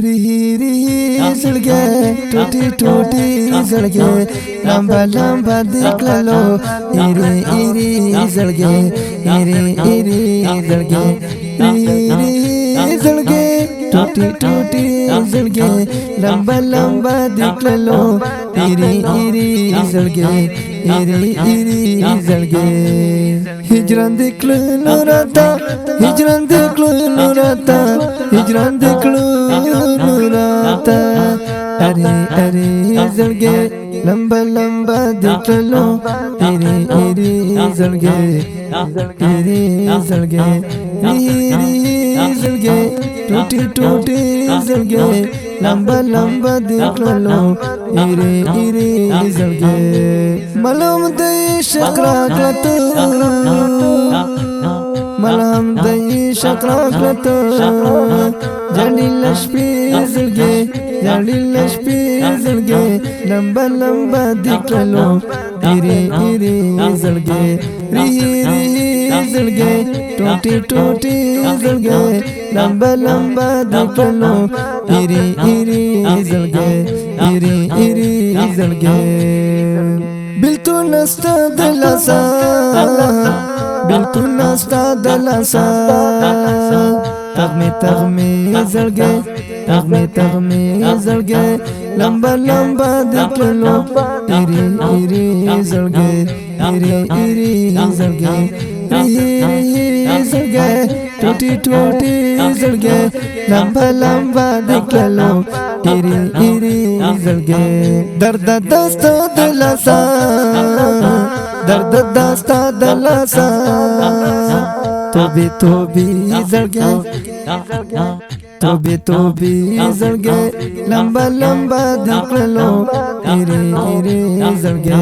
रिही रिही जळगे टूटी टूटी जळगे लंबा लंबा दिखलो इरी इरी जळगे इरी इरी जळगे रिही जळगे टूटी टूटी जळगे लंबा लंबा दिखलो इरी इरी जळगे इरी इरी जळगे हिजरन दिखलो नूराता हिजरन दिखलो नूराता हिजरन दिखलो नूराता अरे अरे जळगे लंबा लंबा दिखलो इरी इरी जळगे इरी जळगे इरी जळगे टूटी टूटी जळगे लंबा लंबा दिखलो इरी इरी जळगे मलम दई शकराकत मलम दई शकराकत जड़ी लक्ष्मी जळगे जड़ी लक्ष्मी जळगे लंबा लंबा दिखलो इरी इरी जळगे रिही रिही जळगे टूटी टूटी जळगे लंबा लंबा दिखलो इरी इरी जळगे इरी इरी जळगे बिल्कुल नस्ता दलासा बिल्कुल नस्ता दलासा तगमे तगमे जळगे तगमे तगमे जळगे लंबा लंबा दिखलो इरी इरी जळगे इरी इरी जळगे रिही रिही जळगे टूटी टूटी जळगे लंबा लंबा दिखलो इरी इरी जळगे दर्द दस्ता दलासा दर्द दस्ता दलासा तोबी जळगे तोबी जळगे लंबा लंबा दिखलो इरी इरी जळगे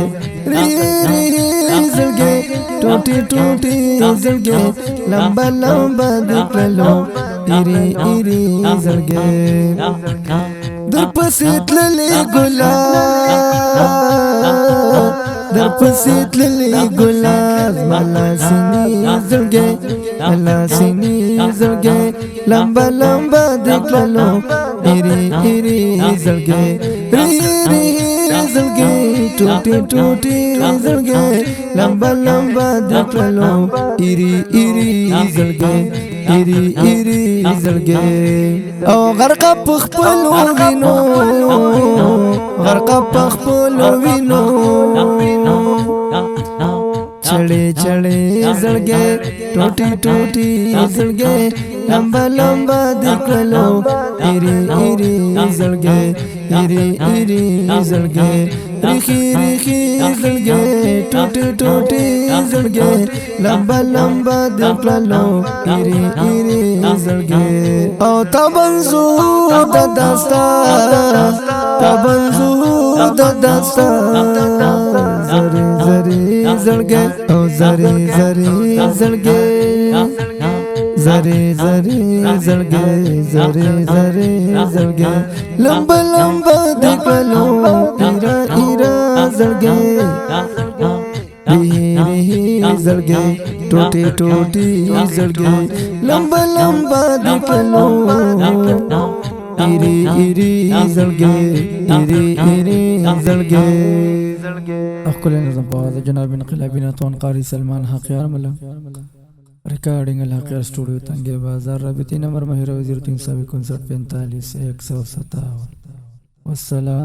रिही रिही जळगे टूटी टूटी जळगे लंबा लंबा दिखलो इरी इरी जळगे दरपसीतले गुलाब दरपसीतले गुलाब मला सिनी जळगे मला सिनी जळगे लंबा लंबा दिखलो इरी इरी जळगे रिही रिही जळगे टूटी टूटी जळगे लंबा लंबा दिखलो इरी इरी जळगे इरी इरी जळगे او غرق پخپلو وینو غرق پخپلو وینو چڑے چڑے زړګي ټوټي ټوټي زړګي لمبا لمبا دکلو ایری ایری زړګي ایری ایری زړګي ریخي ریخي زړګي ټوټي ټوټي زړګي لمبا لمبا دکلو ایری ایری زړګي او تبنزو د دستا تبنزو د دستا زری زری زړګي او زری زری زړګي زری زری زړګي زری زری زړګي لمبا لمبا دکلو ایرا ایرا زړګي रिही रिही जळगे टूटी टूटी जळगे लंबा लंबा दिखलो इरी इरी जळगे इरी इरी जळगे أقول نظام بعض جناب انقلابنا طون قاري سلمان حقيار ملا रिकॉर्डिंग الحقيار स्टूडियो तंगे बाजार रबती नंबर महिरा 0359 45 157 والسلام